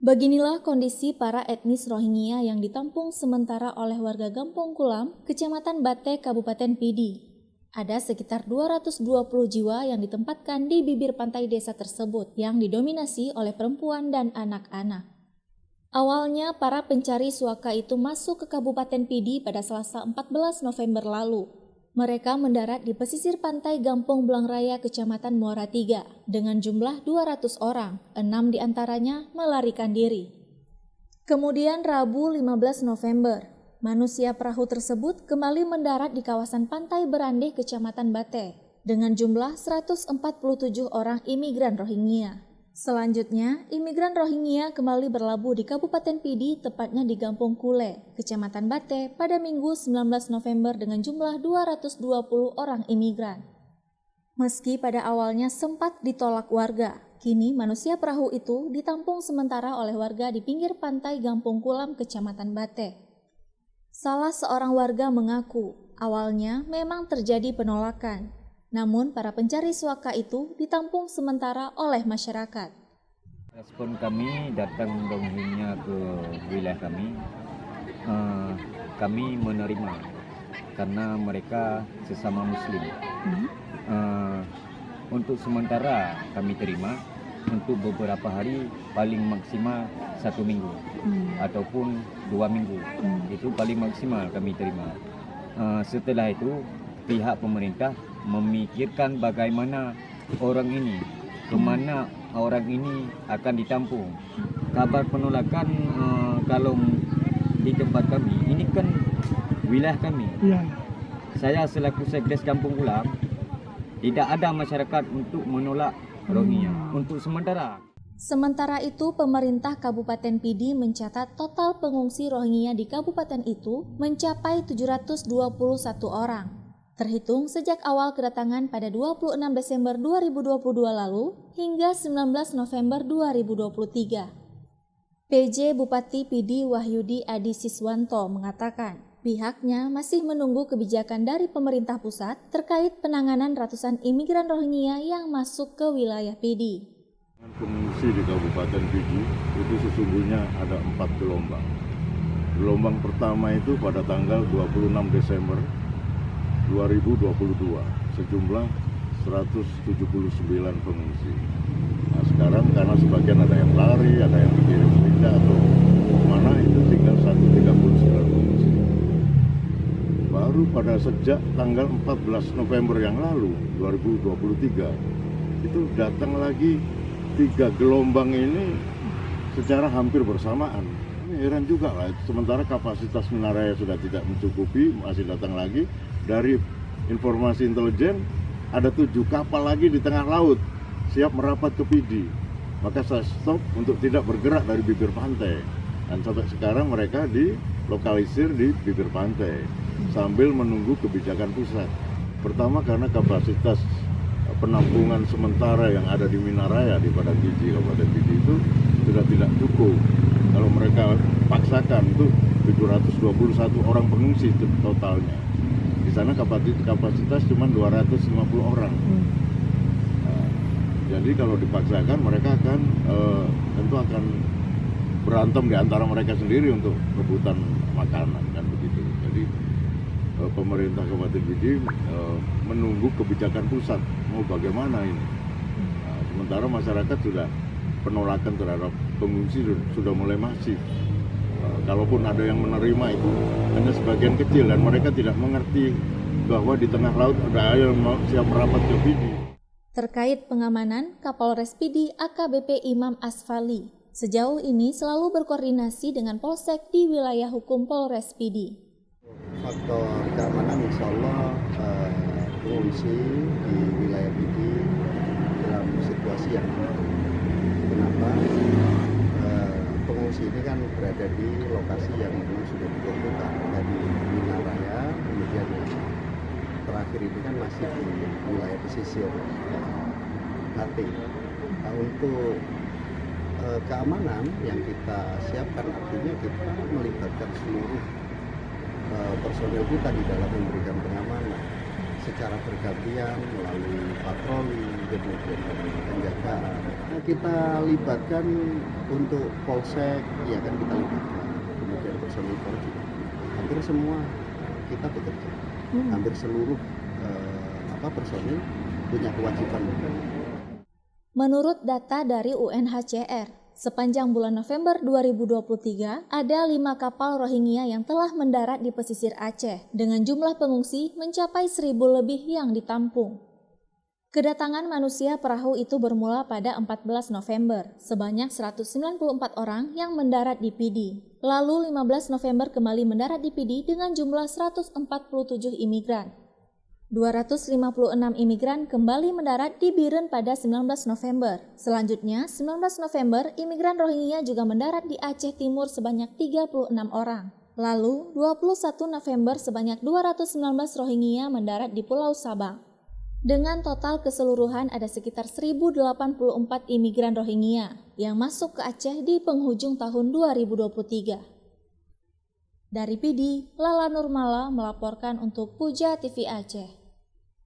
Beginilah kondisi para etnis Rohingya yang ditampung sementara oleh warga Gampong Kulam, Kecamatan Bate, Kabupaten Pidi. Ada sekitar 220 jiwa yang ditempatkan di bibir pantai desa tersebut yang didominasi oleh perempuan dan anak-anak. Awalnya para pencari suaka itu masuk ke Kabupaten Pidi pada Selasa 14 November lalu. Mereka mendarat di pesisir pantai Gampong Belang Raya, Kecamatan Muara Tiga, dengan jumlah 200 orang, 6 diantaranya melarikan diri. Kemudian Rabu 15 November, manusia perahu tersebut kembali mendarat di kawasan Pantai Berandeh, Kecamatan Bate, dengan jumlah 147 orang imigran Rohingya. Selanjutnya, imigran Rohingya kembali berlabuh di Kabupaten Pidi, tepatnya di Gampong Kule, Kecamatan Bate, pada Minggu 19 November dengan jumlah 220 orang imigran. Meski pada awalnya sempat ditolak warga, kini manusia perahu itu ditampung sementara oleh warga di pinggir pantai Gampong Kulam, Kecamatan Bate. Salah seorang warga mengaku, awalnya memang terjadi penolakan. Namun para pencari suaka itu ditampung sementara oleh masyarakat. Respon kami datang Rohingya ke wilayah kami menerima karena mereka sesama Muslim. Untuk sementara kami terima, untuk beberapa hari paling maksimal 1 minggu ataupun 2 minggu, itu paling maksimal kami terima. Setelah itu pihak pemerintah memikirkan bagaimana orang ini, kemana orang ini akan ditampung. Kabar penolakan kalau di tempat kami, ini kan wilayah kami. Ya. Saya selaku Sekdes Gampong Kulam, tidak ada masyarakat untuk menolak Rohingya untuk sementara. Sementara itu, pemerintah Kabupaten Pidi mencatat total pengungsi Rohingya di kabupaten itu mencapai 721 orang. Terhitung sejak awal kedatangan pada 26 Desember 2022 lalu hingga 19 November 2023. PJ Bupati Pidi Wahyudi Adi Siswanto mengatakan, pihaknya masih menunggu kebijakan dari pemerintah pusat terkait penanganan ratusan imigran Rohingya yang masuk ke wilayah Pidi. Pengungsi di Kabupaten Pidi itu sesungguhnya ada 4 gelombang. Gelombang pertama itu pada tanggal 26 Desember 2022, sejumlah 179 pengungsi. Nah, sekarang karena sebagian ada yang lari, ada yang dikirim pindah atau mana, itu tinggal 139 pengungsi. Baru pada sejak tanggal 14 November yang lalu, 2023, itu datang lagi 3 gelombang ini secara hampir bersamaan. Ini heran juga lah, sementara kapasitas menara sudah tidak mencukupi, masih datang lagi. Dari informasi intelijen, ada 7 kapal lagi di tengah laut, siap merapat ke Pidi. Maka saya stop untuk tidak bergerak dari bibir pantai. Dan sampai sekarang mereka dilokalisir di bibir pantai, sambil menunggu kebijakan pusat. Pertama karena kapasitas penampungan sementara yang ada di Minaraya di Padang Giji, Kabupaten Pidi itu sudah tidak cukup. Kalau mereka paksakan itu 721 orang pengungsi totalnya. Di sana kapasitas cuma 250 orang. Nah, jadi kalau dipaksakan mereka akan tentu akan berantem di antara mereka sendiri untuk rebutan makanan kan begitu. Jadi pemerintah Kabupaten Pidi menunggu kebijakan pusat mau bagaimana ini. Nah, sementara masyarakat sudah penolakan terhadap pengungsi sudah mulai masif. Kalaupun ada yang menerima itu hanya sebagian kecil dan mereka tidak mengerti bahwa di tengah laut ada yang siap merapat ke Pidi. Terkait pengamanan, Kapolres Pidi AKBP Imam Asfali sejauh ini selalu berkoordinasi dengan Polsek di wilayah hukum Polres Pidi. Faktor keamanan insya Allah pengungsi di wilayah Pidi dalam situasi yang aman. Kenapa? Pengungsi ini kan berada di lokasi yang memang sudah ditentukan dari Minaraya, kemudian terakhir ini kan masih di wilayah pesisir HT. Nah, untuk keamanan yang kita siapkan artinya kita melibatkan seluruh personel kita di dalam memberikan pengamanan. secara bergantian melalui patroli, kemudian penjagaan. Nah, kita libatkan untuk polsek, ya kan kita libatkan, kemudian personil polri juga. Hampir semua kita bekerja, hampir seluruh personil punya kewajiban. Menurut data dari UNHCR, sepanjang bulan November 2023, ada 5 kapal Rohingya yang telah mendarat di pesisir Aceh dengan jumlah pengungsi mencapai 1.000 lebih yang ditampung. Kedatangan manusia perahu itu bermula pada 14 November, sebanyak 194 orang yang mendarat di Pidi. Lalu 15 November kembali mendarat di Pidi dengan jumlah 147 imigran. 256 imigran kembali mendarat di Biren pada 19 November. Selanjutnya, 19 November, imigran Rohingya juga mendarat di Aceh Timur sebanyak 36 orang. Lalu, 21 November sebanyak 219 Rohingya mendarat di Pulau Sabang. Dengan total keseluruhan ada sekitar 1.084 imigran Rohingya yang masuk ke Aceh di penghujung tahun 2023. Dari Pidi, Lala Nurmala melaporkan untuk Puja TV Aceh.